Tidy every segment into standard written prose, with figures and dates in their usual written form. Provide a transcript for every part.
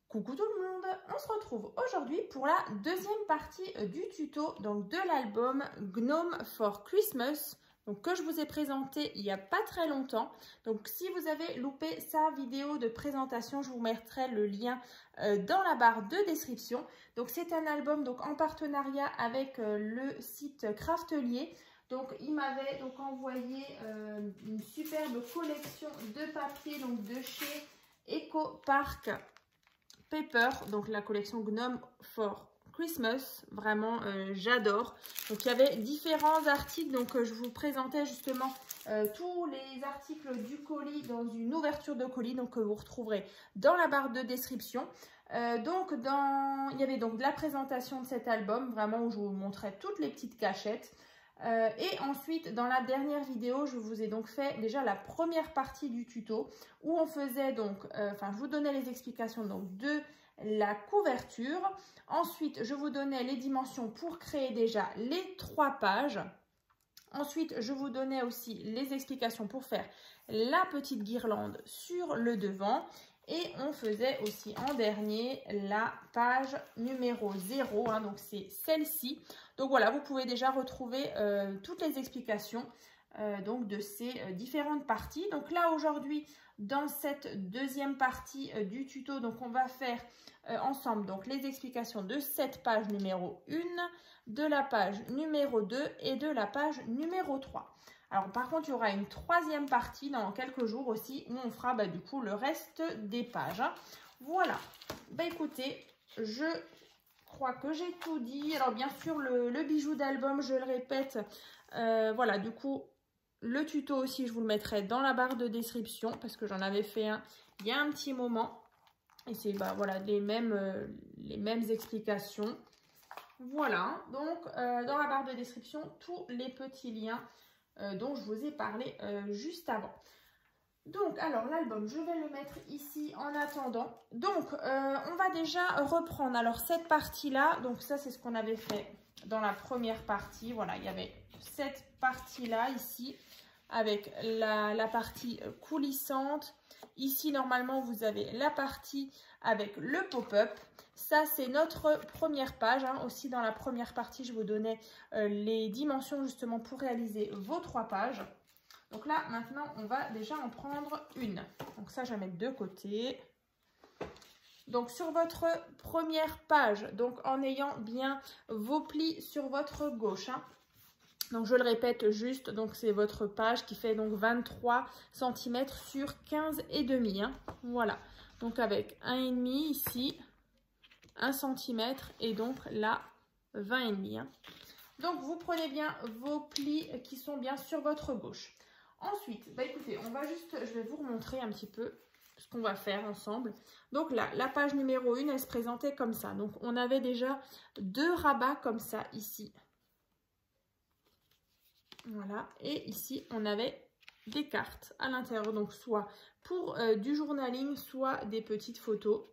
Coucou tout le monde, on se retrouve aujourd'hui pour la deuxième partie du tuto donc de l'album Gnome for Christmas donc, que je vous ai présenté il n'y a pas très longtemps. Donc si vous avez loupé sa vidéo de présentation, je vous mettrai le lien dans la barre de description. Donc c'est un album donc, en partenariat avec le site Craftelier. Donc il m'avait donc envoyé une superbe collection de papier donc de chez Eco Park Paper, donc la collection Gnome for Christmas, vraiment j'adore. Donc il y avait différents articles, donc je vous présentais justement tous les articles du colis dans une ouverture de colis, donc que vous retrouverez dans la barre de description. Il y avait donc de la présentation de cet album, vraiment où je vous montrais toutes les petites cachettes. Et ensuite, dans la dernière vidéo, je vous ai donc fait déjà la première partie du tuto où on faisait donc, je vous donnais les explications donc de la couverture. Ensuite, je vous donnais les dimensions pour créer déjà les 3 pages. Ensuite, je vous donnais aussi les explications pour faire la petite guirlande sur le devant. Et on faisait aussi en dernier la page numéro 0, hein, donc c'est celle-ci. Donc voilà, vous pouvez déjà retrouver toutes les explications donc de ces différentes parties. Donc là aujourd'hui, dans cette deuxième partie du tuto, donc on va faire ensemble donc les explications de cette page numéro 1, de la page numéro 2 et de la page numéro 3. Alors par contre, il y aura une troisième partie dans quelques jours aussi où on fera du coup le reste des pages. Voilà. Écoutez, je crois que j'ai tout dit. Alors bien sûr, le bijou d'album, je le répète, voilà, du coup, le tuto aussi, je vous le mettrai dans la barre de description parce que j'en avais fait un il y a un petit moment. Et c'est voilà, les mêmes explications. Voilà, donc dans la barre de description, tous les petits liens dont je vous ai parlé juste avant. Donc, alors l'album, je vais le mettre ici en attendant. Donc, on va déjà reprendre alors cette partie-là. Donc, ça, c'est ce qu'on avait fait dans la première partie. Voilà, il y avait cette partie-là ici avec la partie coulissante. Ici, normalement, vous avez la partie avec le pop-up. Ça, c'est notre première page. Hein. Aussi, dans la première partie, je vous donnais les dimensions justement pour réaliser vos 3 pages. Donc là, maintenant, on va déjà en prendre une. Donc ça, je vais mettre de côté. Donc sur votre première page, donc en ayant bien vos plis sur votre gauche. Hein. Donc je le répète juste, donc c'est votre page qui fait donc 23 cm sur 15,5. Hein. Voilà. Donc avec 1,5 ici, 1 cm et donc là 20,5. Hein. Donc vous prenez bien vos plis qui sont bien sur votre gauche. Ensuite, écoutez, je vais vous remontrer un petit peu ce qu'on va faire ensemble. Donc là, la page numéro 1, elle se présentait comme ça. Donc on avait déjà 2 rabats comme ça ici. Voilà, et ici on avait des cartes à l'intérieur. Donc soit pour du journaling, soit des petites photos.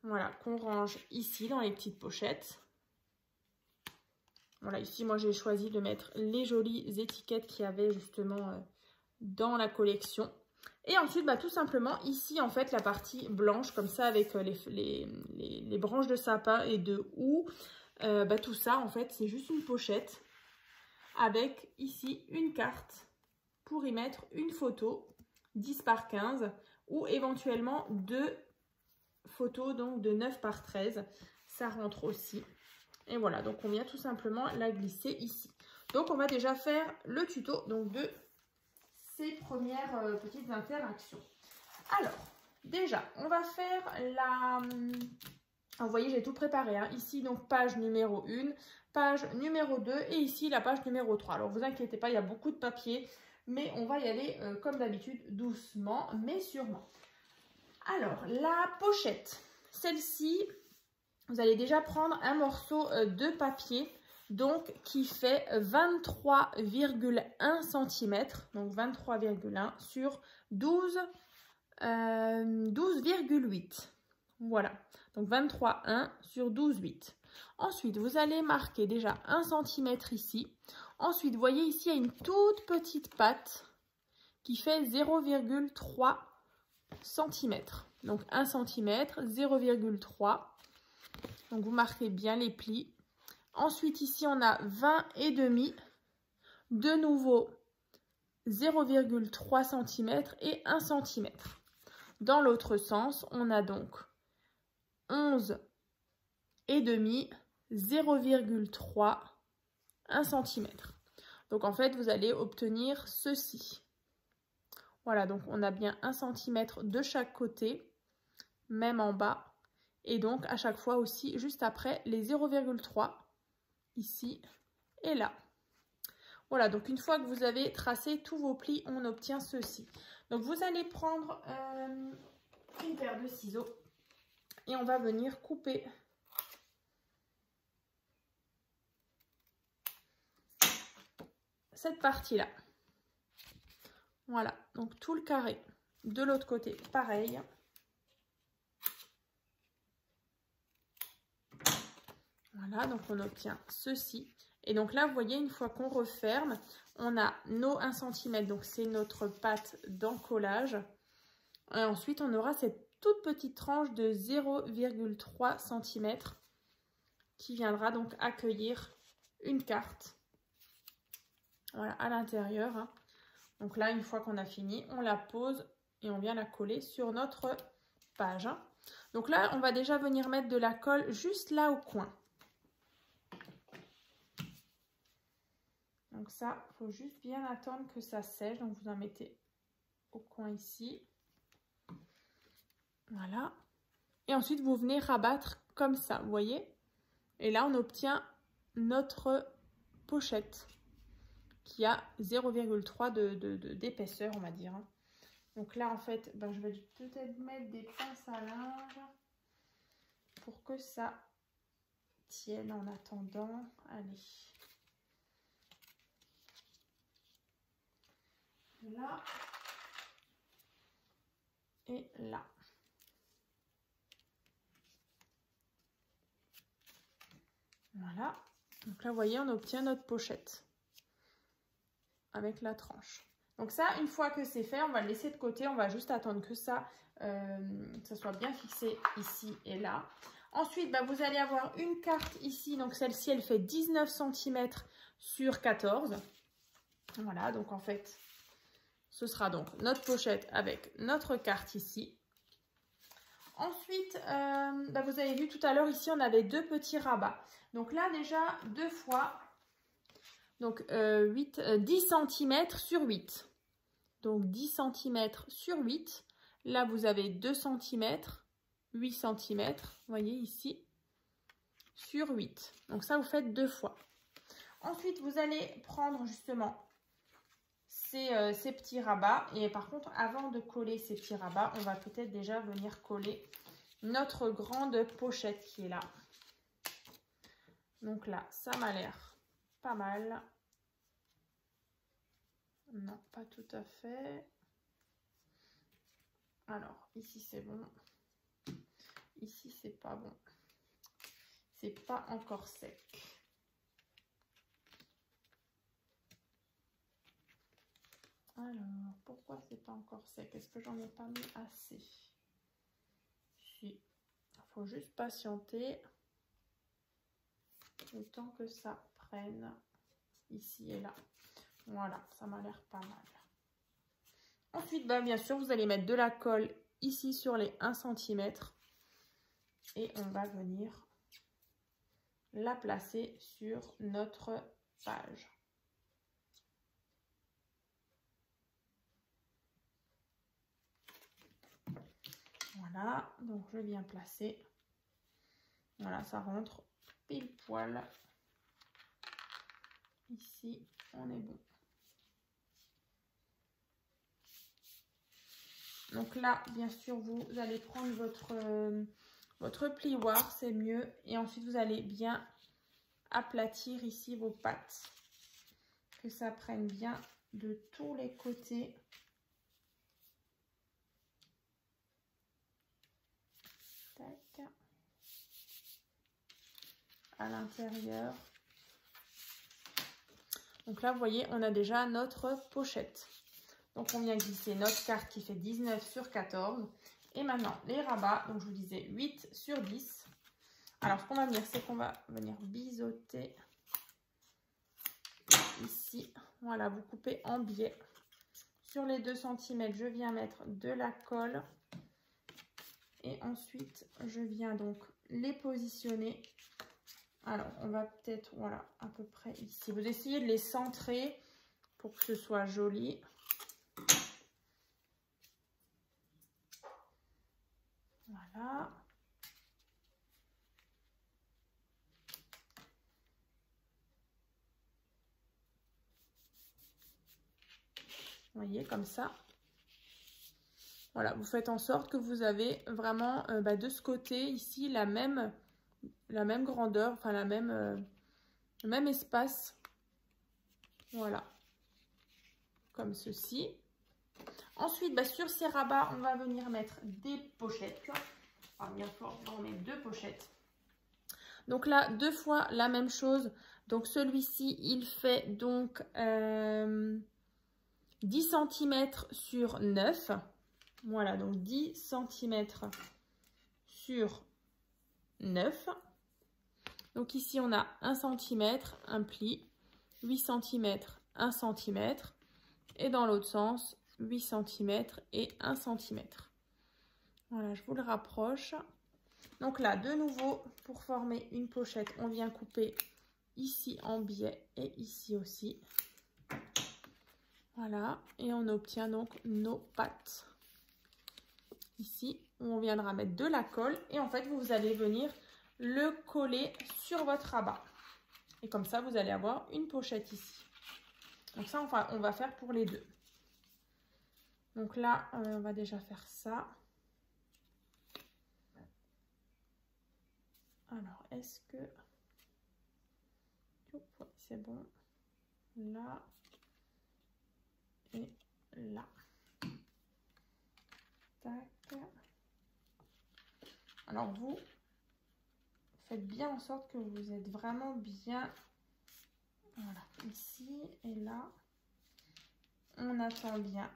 Voilà, qu'on range ici dans les petites pochettes. Voilà, ici, moi, j'ai choisi de mettre les jolies étiquettes qu'il y avait justement dans la collection. Et ensuite, tout simplement, ici, en fait, la partie blanche, comme ça, avec les branches de sapin et de houx. Tout ça, en fait, c'est juste une pochette avec, ici, une carte pour y mettre une photo 10 par 15 ou éventuellement 2 photos, donc de 9 par 13. Ça rentre aussi. Et voilà, donc on vient tout simplement la glisser ici. Donc on va déjà faire le tuto donc, de ces premières petites interactions. Alors, déjà, on va faire la... Vous voyez, j'ai tout préparé. Hein. Ici, donc, page numéro 1, page numéro 2 et ici, la page numéro 3. Alors, vous inquiétez pas, il y a beaucoup de papier, mais on va y aller comme d'habitude, doucement, mais sûrement. Alors, la pochette, celle-ci... Vous allez déjà prendre un morceau de papier donc qui fait 23,1 cm. Donc 23,1 sur 12,8. Voilà. Donc 23,1 sur 12,8. Ensuite, vous allez marquer déjà 1 cm ici. Ensuite, vous voyez ici, il y a une toute petite patte qui fait 0,3 cm. donc 1 cm, 0,3. Donc vous marquez bien les plis. Ensuite ici on a 20 et demi, de nouveau 0,3 cm et 1 cm. Dans l'autre sens, on a donc 11 et demi, 0,3, 1 cm. Donc en fait, vous allez obtenir ceci. Voilà, donc on a bien 1 cm de chaque côté, même en bas. Et donc à chaque fois aussi, juste après, les 0,3, ici et là. Voilà, donc une fois que vous avez tracé tous vos plis, on obtient ceci. Donc vous allez prendre une paire de ciseaux et on va venir couper cette partie-là. Voilà, donc tout le carré. De l'autre côté, pareil. Voilà, donc on obtient ceci. Et donc là, vous voyez, une fois qu'on referme, on a nos 1 cm, donc c'est notre pâte d'encollage. Et ensuite, on aura cette toute petite tranche de 0,3 cm qui viendra donc accueillir une carte. Voilà, à l'intérieur. Hein. Donc là, une fois qu'on a fini, on la pose et on vient la coller sur notre page. Hein. Donc là, on va déjà venir mettre de la colle juste là au coin. Donc ça, il faut juste bien attendre que ça sèche. Donc vous en mettez au coin ici. Voilà. Et ensuite, vous venez rabattre comme ça, vous voyez. Et là, on obtient notre pochette qui a 0,3 d'épaisseur, on va dire. Donc là, en fait, ben, je vais peut-être mettre des pinces à linge pour que ça tienne en attendant. Allez. Là. Et là. Voilà. Donc là, vous voyez, on obtient notre pochette avec la tranche. Donc ça, une fois que c'est fait, on va le laisser de côté. On va juste attendre que ça soit bien fixé ici et là. Ensuite, bah, vous allez avoir une carte ici. Donc celle-ci, elle fait 19 cm sur 14. Voilà, donc en fait, ce sera donc notre pochette avec notre carte ici. Ensuite, bah, vous avez vu tout à l'heure, ici, on avait deux petits rabats. Donc là, déjà, deux fois, donc 10 cm sur 8. Donc 10 cm sur 8. Là, vous avez 2 cm, 8 cm, vous voyez ici, sur 8. Donc ça, vous faites deux fois. Ensuite, vous allez prendre justement ces petits rabats. Et par contre, avant de coller ces petits rabats, on va peut-être déjà venir coller notre grande pochette qui est là. Donc là, ça m'a l'air pas mal. Non, pas tout à fait. Alors, ici c'est bon. Ici c'est pas bon. C'est pas encore sec. Alors, pourquoi c'est pas encore sec? Est-ce que j'en ai pas mis assez? Si. Il faut juste patienter le temps que ça prenne ici et là. Voilà, ça m'a l'air pas mal. Ensuite, bah, bien sûr, vous allez mettre de la colle ici sur les 1 cm. Et on va venir la placer sur notre page. Voilà, donc je viens placer. Voilà, ça rentre pile poil. Ici, on est bon. Donc là, bien sûr, vous allez prendre votre plioir, c'est mieux. Et ensuite, vous allez bien aplatir ici vos pattes. Que ça prenne bien de tous les côtés. Tac. À l'intérieur. Donc là, vous voyez, on a déjà notre pochette. Donc, on vient glisser notre carte qui fait 19 sur 14. Et maintenant, les rabats, donc je vous disais 8 sur 10. Alors, ce qu'on va venir, c'est qu'on va venir biseauter ici. Voilà, vous coupez en biais. Sur les 2 cm, je viens mettre de la colle. Et ensuite, je viens donc les positionner. Alors, on va peut-être, voilà, à peu près ici. Vous essayez de les centrer pour que ce soit joli. Voilà. Vous voyez, comme ça. Voilà, vous faites en sorte que vous avez vraiment de ce côté ici la même grandeur, enfin le même espace. Voilà, comme ceci. Ensuite, sur ces rabats, on va venir mettre des pochettes. Enfin, bien sûr, on va mettre 2 pochettes. Donc là, 2 fois la même chose. Donc celui-ci, il fait donc 10 cm sur 9. Voilà, donc 10 cm sur 9. Donc ici, on a 1 cm, un pli, 8 cm, 1 cm. Et dans l'autre sens, 8 cm et 1 cm. Voilà, je vous le rapproche. Donc là, de nouveau, pour former une pochette, on vient couper ici en biais et ici aussi. Voilà, et on obtient donc nos pattes. Ici, on viendra mettre de la colle et en fait, vous allez venir le coller sur votre rabat. Et comme ça, vous allez avoir une pochette ici. Donc ça, enfin, on va faire pour les deux. Donc là, on va déjà faire ça. Alors, est-ce que... c'est bon. Là et là. Tac. Alors, vous faites bien en sorte que vous êtes vraiment bien... Voilà, ici et là. On attend bien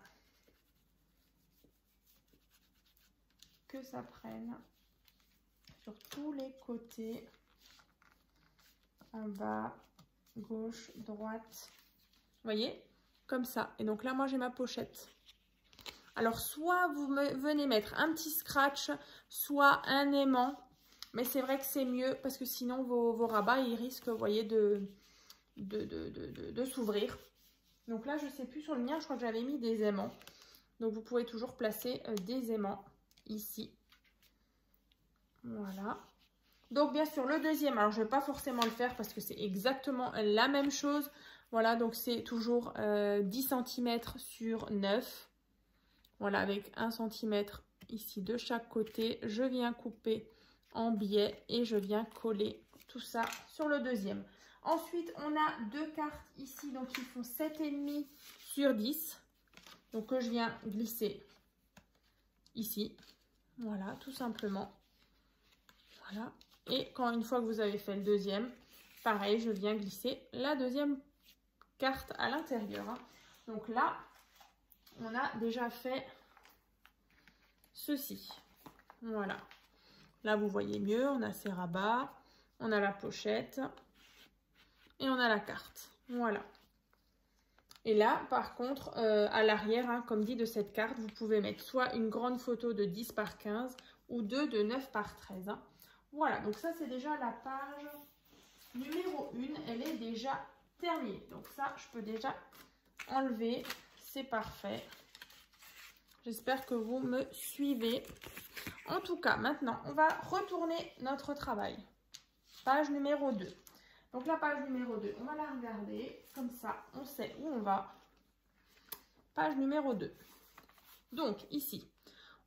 que ça prenne sur tous les côtés, en bas, gauche, droite. Vous voyez, comme ça. Et donc là, moi, j'ai ma pochette. Alors, soit vous venez mettre un petit scratch, soit un aimant. Mais c'est vrai que c'est mieux parce que sinon, vos rabats, ils risquent, vous voyez, de s'ouvrir. Donc là, je ne sais plus sur le mien, je crois que j'avais mis des aimants. Donc, vous pouvez toujours placer des aimants ici. Voilà. Donc, bien sûr, le deuxième, alors je ne vais pas forcément le faire parce que c'est exactement la même chose. Voilà, donc c'est toujours 10 cm sur 9. Voilà, avec 1 cm ici de chaque côté. Je viens couper en biais et je viens coller tout ça sur le deuxième. Ensuite, on a 2 cartes ici, donc ils font 7,5 sur 10. Donc, que je viens glisser ici. Voilà, tout simplement. Voilà. Et quand une fois que vous avez fait le deuxième, pareil, je viens glisser la deuxième carte à l'intérieur. Donc là, on a déjà fait ceci. Voilà. Là, vous voyez mieux, on a ces rabats, on a la pochette et on a la carte. Voilà. Et là, par contre, à l'arrière, comme dit de cette carte, vous pouvez mettre soit une grande photo de 10 par 15 ou 2 de 9 par 13. Voilà, donc ça, c'est déjà la page numéro 1. Elle est déjà terminée. Donc ça, je peux déjà enlever. C'est parfait. J'espère que vous me suivez. En tout cas, maintenant, on va retourner notre travail. Page numéro 2. Donc la page numéro 2, on va la regarder. Comme ça, on sait où on va. Page numéro 2. Donc ici,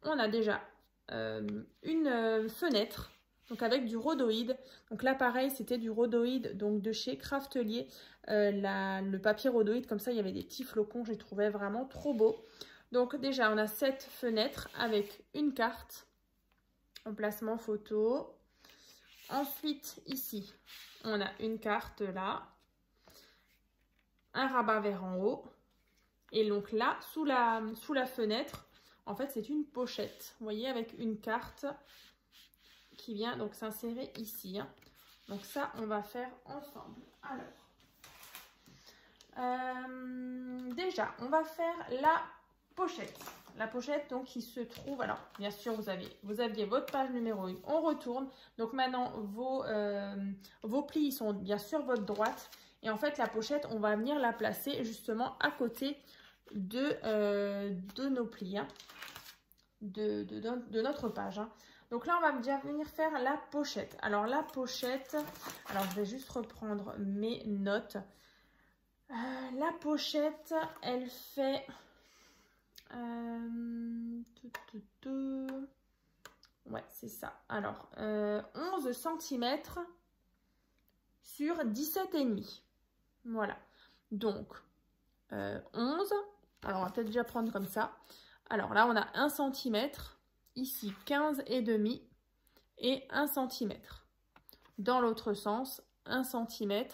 on a déjà une fenêtre. Donc avec du rhodoïde. Donc là pareil, c'était du rhodoïde donc de chez Craftelier. Le papier rhodoïde, comme ça il y avait des petits flocons, je les trouvais vraiment trop beaux. Donc déjà on a cette fenêtre avec une carte en placement photo. Ensuite ici, on a une carte là. Un rabat vers en haut. Et donc là, sous la fenêtre, En fait, c'est une pochette, vous voyez, avec une carte qui vient donc s'insérer ici. Hein. Donc ça, on va faire ensemble. Alors, déjà, on va faire la pochette. La pochette, donc, qui se trouve... Alors, bien sûr, vous aviez votre page numéro 1. On retourne. Donc, maintenant, vos plis, ils sont bien sûr votre droite. Et en fait, la pochette, on va venir la placer justement à côté de nos plis, hein, de notre page. Hein. Donc là, on va déjà venir faire la pochette. Alors, la pochette... Alors, je vais juste reprendre mes notes. La pochette, elle fait... Ouais, c'est ça. Alors, 11 cm sur 17,5. Voilà. Donc, 11. Alors, on va peut-être déjà prendre comme ça. Alors là, on a 1 cm. Ici, 15,5 et 1 cm. Dans l'autre sens, 1 cm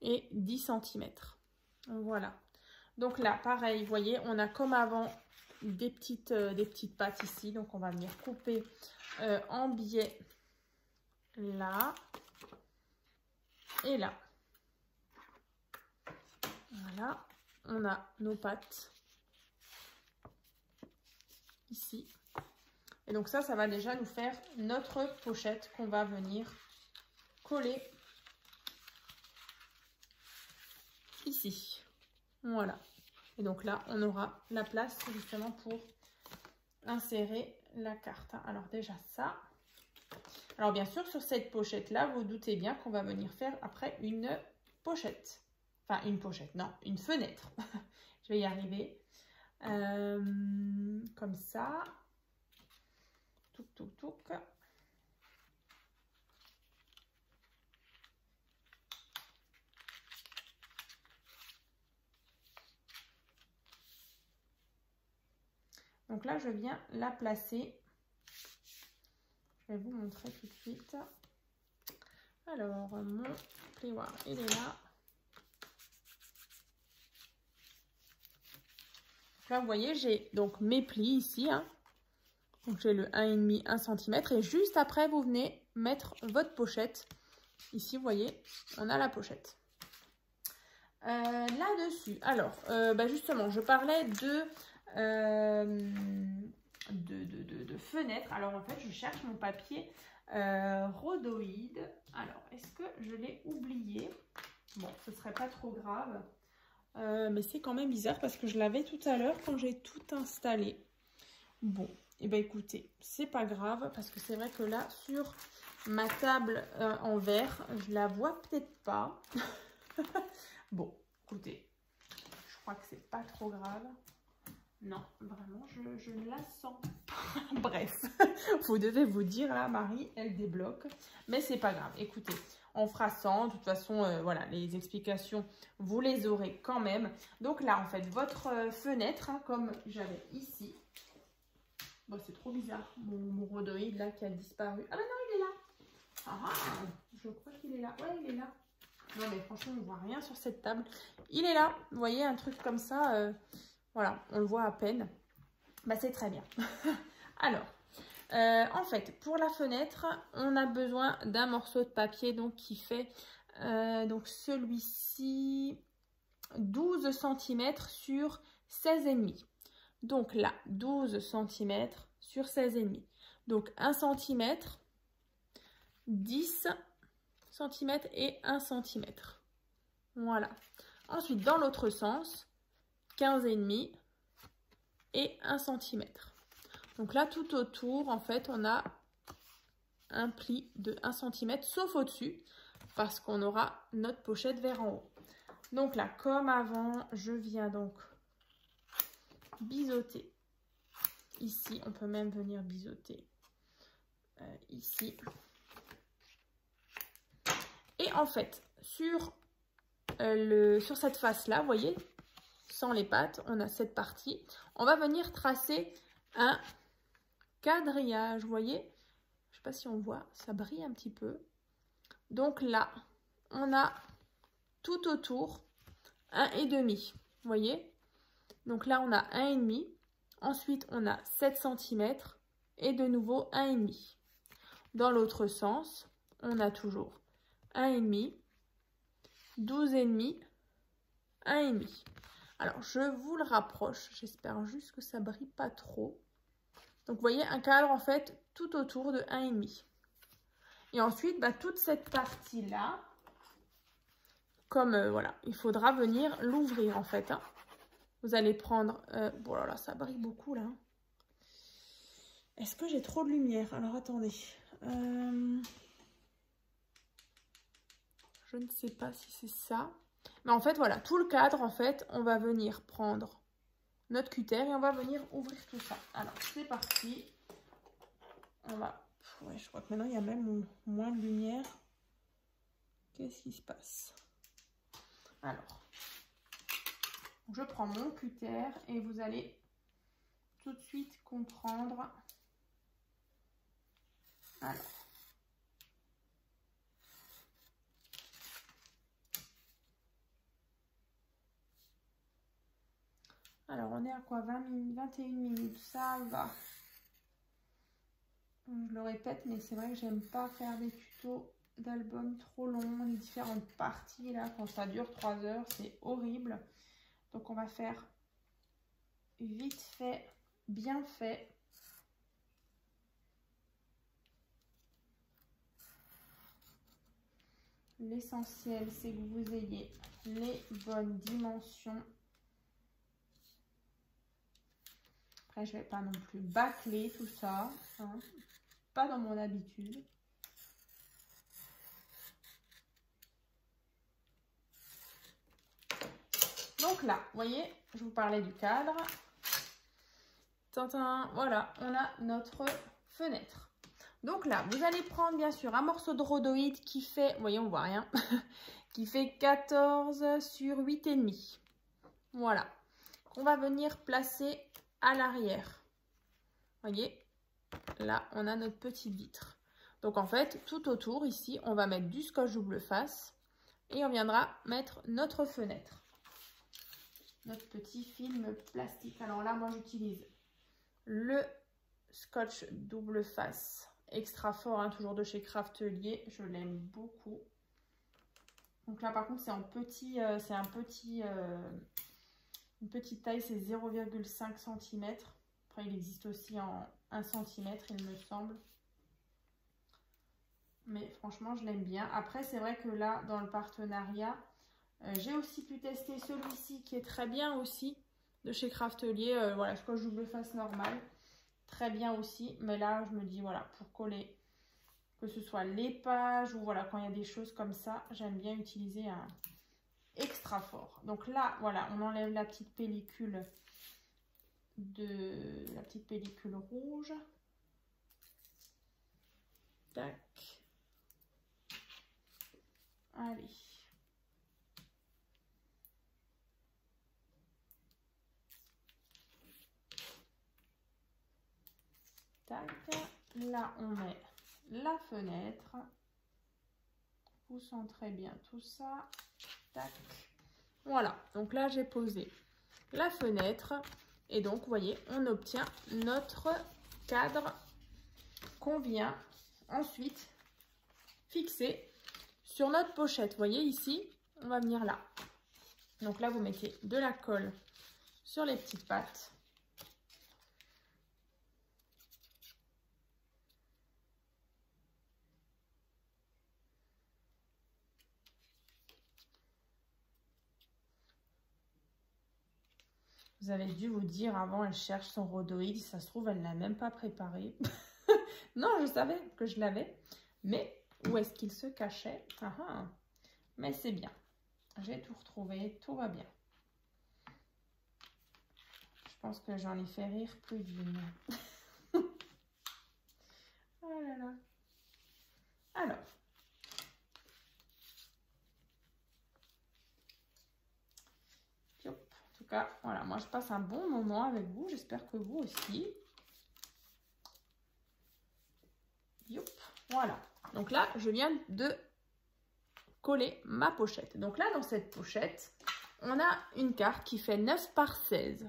et 10 cm. Voilà. Donc là, pareil, vous voyez, on a comme avant des petites pattes ici. Donc, on va venir couper en biais là et là. Voilà, on a nos pattes ici. Et donc ça va déjà nous faire notre pochette qu'on va venir coller ici. Voilà. Et donc là, on aura la place justement pour insérer la carte. Alors déjà ça. Alors bien sûr, sur cette pochette-là, vous doutez bien qu'on va venir faire après une pochette. Enfin, une pochette, non, une fenêtre. Je vais y arriver. Comme ça. Touc, touc, touc. Donc là, je viens la placer. Je vais vous montrer tout de suite. Alors, mon plioir, il est là. Là, vous voyez, j'ai donc mes plis ici. Hein. Donc, j'ai le 1,5, 1 cm. Et juste après, vous venez mettre votre pochette. Ici, vous voyez, on a la pochette. Là-dessus, alors, justement, je parlais de fenêtres. Alors, en fait, je cherche mon papier rhodoïde. Alors, est-ce que je l'ai oublié? Bon, ce serait pas trop grave. Mais c'est quand même bizarre parce que je l'avais tout à l'heure quand j'ai tout installé. Bon, et ben écoutez, c'est pas grave parce que c'est vrai que là, sur ma table en verre, je la vois peut-être pas. Bon, écoutez, je crois que c'est pas trop grave. Non, vraiment, je ne la sens pas. Bref, vous devez vous dire, là, Marie, elle débloque. Mais c'est pas grave. Écoutez, on fera sans. De toute façon, voilà, les explications, vous les aurez quand même. Donc là, en fait, votre fenêtre, hein, comme j'avais ici. Bon, c'est trop bizarre, mon rhodoïde, là, qui a disparu. Ah, ben non, il est là. Ah, je crois qu'il est là. Ouais, il est là. Non, mais franchement, on ne voit rien sur cette table. Il est là. Vous voyez, un truc comme ça... Voilà, on le voit à peine. Bah, c'est très bien. Alors, en fait, pour la fenêtre, on a besoin d'un morceau de papier donc, qui fait donc celui-ci 12 cm sur 16,5. Donc là, 12 cm sur 16,5. Donc 1 cm, 10 cm et 1 cm. Voilà. Ensuite, dans l'autre sens, 15,5 et 1 cm. Donc là, tout autour, en fait, on a un pli de 1 cm, sauf au-dessus, parce qu'on aura notre pochette vers en haut. Donc là, comme avant, je viens donc biseauter. Ici, on peut même venir biseauter ici. Et en fait, sur cette face-là, vous voyez, sans les pattes, on a cette partie. On va venir tracer un quadrillage, vous voyez. Je ne sais pas si on voit, ça brille un petit peu. Donc là, on a tout autour 1,5, vous voyez. Donc là, on a 1,5. Ensuite, on a 7 cm et de nouveau 1,5. Dans l'autre sens, on a toujours 1,5, 12,5, 1,5. Alors, je vous le rapproche. J'espère juste que ça brille pas trop. Donc, vous voyez, un cadre, en fait, tout autour de 1,5. Et ensuite, bah, toute cette partie-là, comme, voilà, il faudra venir l'ouvrir, en fait. Hein. Vous allez prendre... bon, là, ça brille beaucoup, là. Est-ce que j'ai trop de lumière? Alors, attendez. Je ne sais pas si c'est ça. Mais en fait, voilà, tout le cadre, en fait, on va venir prendre notre cutter et on va venir ouvrir tout ça. Alors, c'est parti. On va... Ouais, je crois que maintenant, il y a même moins de lumière. Qu'est-ce qui se passe? Alors, je prends mon cutter et vous allez tout de suite comprendre. Alors, on est à quoi? 20 minutes, 21 minutes, ça va. Je le répète, mais c'est vrai que j'aime pas faire des tutos d'albums trop longs, les différentes parties là, quand ça dure 3 heures, c'est horrible. Donc on va faire vite fait, bien fait. L'essentiel, c'est que vous ayez les bonnes dimensions. Après, je vais pas non plus bâcler tout ça, hein. Pas dans mon habitude. Donc là, vous voyez, je vous parlais du cadre. Tintin, voilà, on a notre fenêtre. Donc là, vous allez prendre bien sûr un morceau de rhodoïde qui fait, vous voyez, on voit rien, qui fait 14 sur 8,5. Voilà, qu'on va venir placer à l'arrière. Vous voyez, là, on a notre petite vitre. Donc en fait, tout autour, ici, on va mettre du scotch double face et on viendra mettre notre fenêtre. Notre petit film plastique. Alors là, moi, j'utilise le scotch double face extra fort, hein, toujours de chez Craftelier. Je l'aime beaucoup. Donc là, par contre, c'est en petit, une petite taille, c'est 0,5 cm. Après, il existe aussi en 1 cm, il me semble. Mais franchement, je l'aime bien. Après, c'est vrai que là, dans le partenariat, j'ai aussi pu tester celui-ci qui est très bien aussi de chez Craftelier. Voilà, scotch double face normal. Très bien aussi. Mais là, je me dis, voilà, pour coller, que ce soit les pages ou voilà, quand il y a des choses comme ça, j'aime bien utiliser un extra fort. Donc là, voilà, on enlève la petite pellicule rouge. Tac. Allez. Tac. Là, on met la fenêtre. Vous centrez bien tout ça. Tac. Voilà. Donc là, j'ai posé la fenêtre. Et donc, vous voyez, on obtient notre cadre qu'on vient ensuite fixer sur notre pochette. Vous voyez ici, on va venir là. Donc là, vous mettez de la colle sur les petites pattes. Vous avez dû vous dire avant, elle cherche son rhodoïde. Si ça se trouve, elle ne l'a même pas préparé. Non, je savais que je l'avais. Mais où est-ce qu'il se cachait? Mais c'est bien. J'ai tout retrouvé. Tout va bien. Je pense que j'en ai fait rire plus d'une. Oh là là. Alors. En tout cas, voilà, moi je passe un bon moment avec vous. J'espère que vous aussi. Youp, voilà. Donc là, je viens de coller ma pochette. Donc là, dans cette pochette, on a une carte qui fait 9 par 16.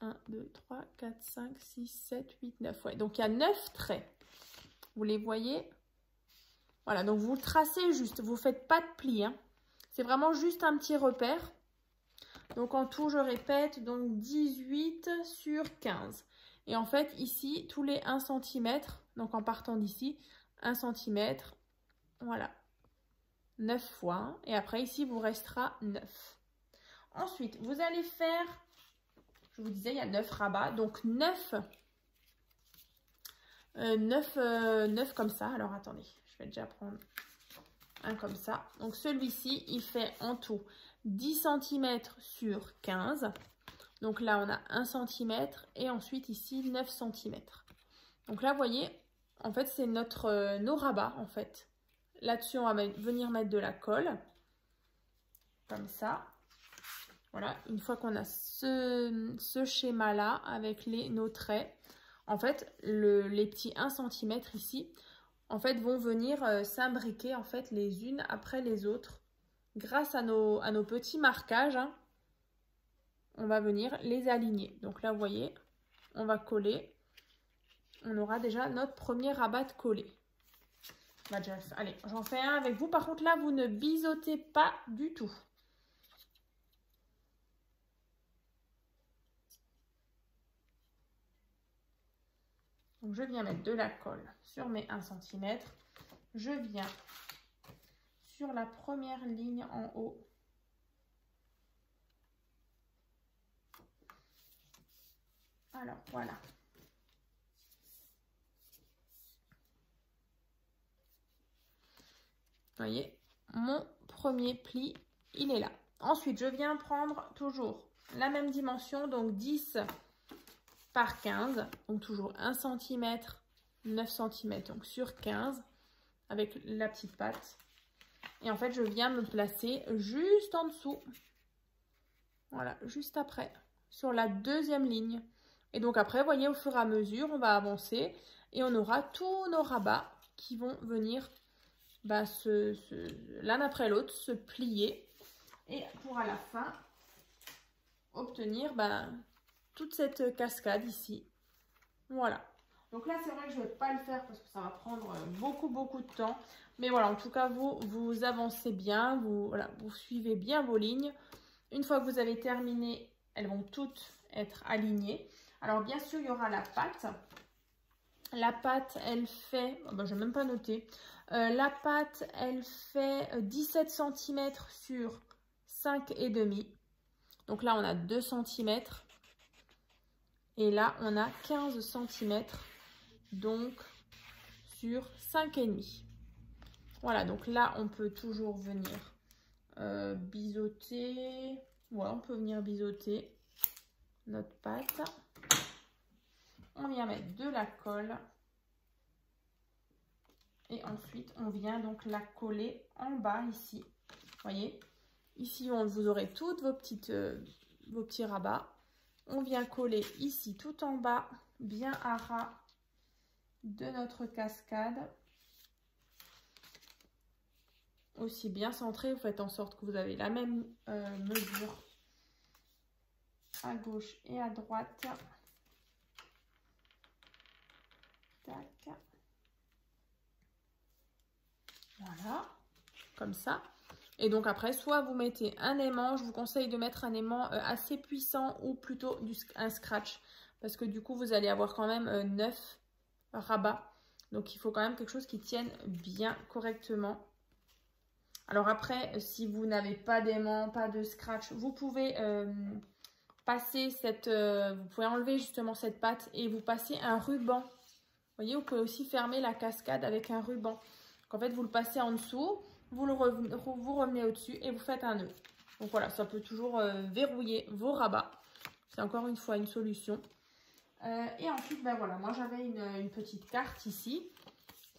1, 2, 3, 4, 5, 6, 7, 8, 9. Ouais, donc il y a 9 traits. Vous les voyez? Voilà, donc vous le tracez juste. Vous ne faites pas de plis. Hein. C'est vraiment juste un petit repère. Donc en tout, je répète, donc 18 sur 15. Et en fait, ici, tous les 1 cm, donc en partant d'ici, 1 cm, voilà, 9 fois. Et après, ici, vous restera 9. Ensuite, vous allez faire, je vous disais, il y a 9 rabats, donc 9 comme ça. Alors, attendez, je vais déjà prendre un comme ça. Donc, celui-ci, il fait en tout 10 cm sur 15. Donc là, on a 1 cm et ensuite ici 9 cm. Donc là, vous voyez, en fait, c'est nos rabats, en fait. Là-dessus, on va venir mettre de la colle, comme ça. Voilà, une fois qu'on a ce schéma-là avec nos traits, en fait, les petits 1 cm ici, en fait, vont venir s'imbriquer, en fait, les unes après les autres. Grâce à nos petits marquages, hein, on va venir les aligner. Donc là, vous voyez, on va coller. On aura déjà notre premier rabat de collé. Bah, Jeff, allez, j'en fais un avec vous. Par contre, là, vous ne biseautez pas du tout. Donc, je viens mettre de la colle sur mes 1 cm. Je viens sur la première ligne en haut. Alors, voilà. Vous voyez, mon premier pli, il est là. Ensuite, je viens prendre toujours la même dimension, donc 10 par 15, donc toujours 1 cm, 9 cm, donc sur 15, avec la petite patte. Et en fait, je viens me placer juste en dessous. Voilà, juste après, sur la deuxième ligne. Et donc après, vous voyez, au fur et à mesure, on va avancer et on aura tous nos rabats qui vont venir l'un après l'autre, se plier. Et pour à la fin, obtenir toute cette cascade ici. Voilà. Donc là, c'est vrai que je ne vais pas le faire parce que ça va prendre beaucoup de temps. Mais voilà, en tout cas, vous avancez bien, vous suivez bien vos lignes. Une fois que vous avez terminé, elles vont toutes être alignées. Alors bien sûr, il y aura la patte. La patte, elle fait, je n'ai même pas noté. La patte, elle fait 17 cm sur 5,5. Donc là, on a 2 cm. Et là, on a 15 cm. Donc, sur 5,5. Voilà, donc là, on peut toujours venir biseauter. Ouais, on peut venir biseauter notre pâte. On vient mettre de la colle. Et ensuite, on vient donc la coller en bas ici. Vous voyez, ici, vous aurez toutes vos petits rabats. On vient coller ici tout en bas, bien à ras de notre cascade. Aussi bien centré, vous faites en sorte que vous avez la même mesure à gauche et à droite. Tac. Voilà, comme ça. Et donc après, soit vous mettez un aimant, je vous conseille de mettre un aimant assez puissant ou plutôt un scratch. Parce que du coup, vous allez avoir quand même 9 rabats. Donc il faut quand même quelque chose qui tienne bien correctement. Alors après, si vous n'avez pas d'aimant, pas de scratch, vous pouvez vous pouvez enlever justement cette patte et vous passez un ruban. Vous voyez, vous pouvez aussi fermer la cascade avec un ruban. Donc en fait, vous le passez en dessous, vous revenez au-dessus et vous faites un nœud. Donc voilà, ça peut toujours verrouiller vos rabats. C'est encore une fois une solution. Et ensuite, voilà, moi j'avais une petite carte ici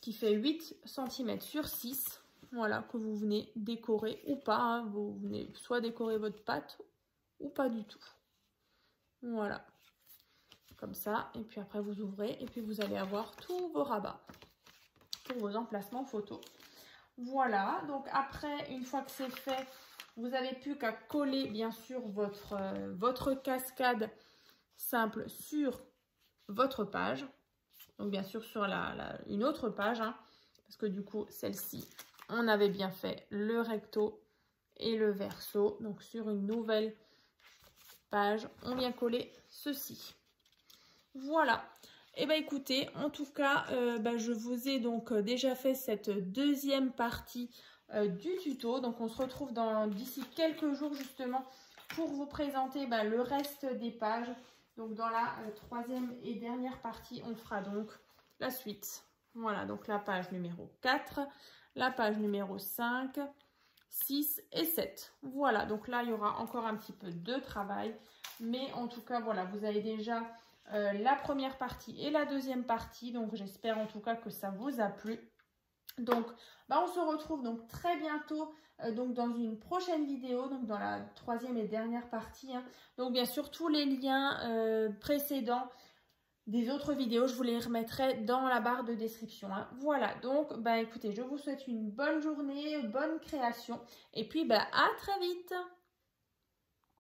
qui fait 8 cm sur 6. Voilà, que vous venez décorer ou pas. Hein. Vous venez soit décorer votre pâte ou pas du tout. Voilà. Comme ça. Et puis après, vous ouvrez et puis vous allez avoir tous vos rabats pour vos emplacements photos. Voilà. Donc après, une fois que c'est fait, vous n'avez plus qu'à coller bien sûr votre cascade simple sur votre page. Donc bien sûr sur une autre page, hein, parce que du coup celle-ci, on avait bien fait le recto et le verso. Donc sur une nouvelle page, on vient coller ceci. Voilà. Et bien écoutez, en tout cas, je vous ai donc déjà fait cette deuxième partie du tuto. Donc on se retrouve d'ici quelques jours justement pour vous présenter le reste des pages. Donc dans la troisième et dernière partie, on fera donc la suite. Voilà, donc la page numéro 4, la page numéro 5, 6 et 7. Voilà, donc là, il y aura encore un petit peu de travail. Mais en tout cas, voilà, vous avez déjà la première partie et la deuxième partie. Donc, j'espère en tout cas que ça vous a plu. Donc, on se retrouve donc très bientôt donc dans une prochaine vidéo, donc dans la troisième et dernière partie. Hein. Donc, bien sûr, tous les liens précédents des autres vidéos, je vous les remettrai dans la barre de description. Hein. Voilà, donc, écoutez, je vous souhaite une bonne journée, bonne création. Et puis, à très vite!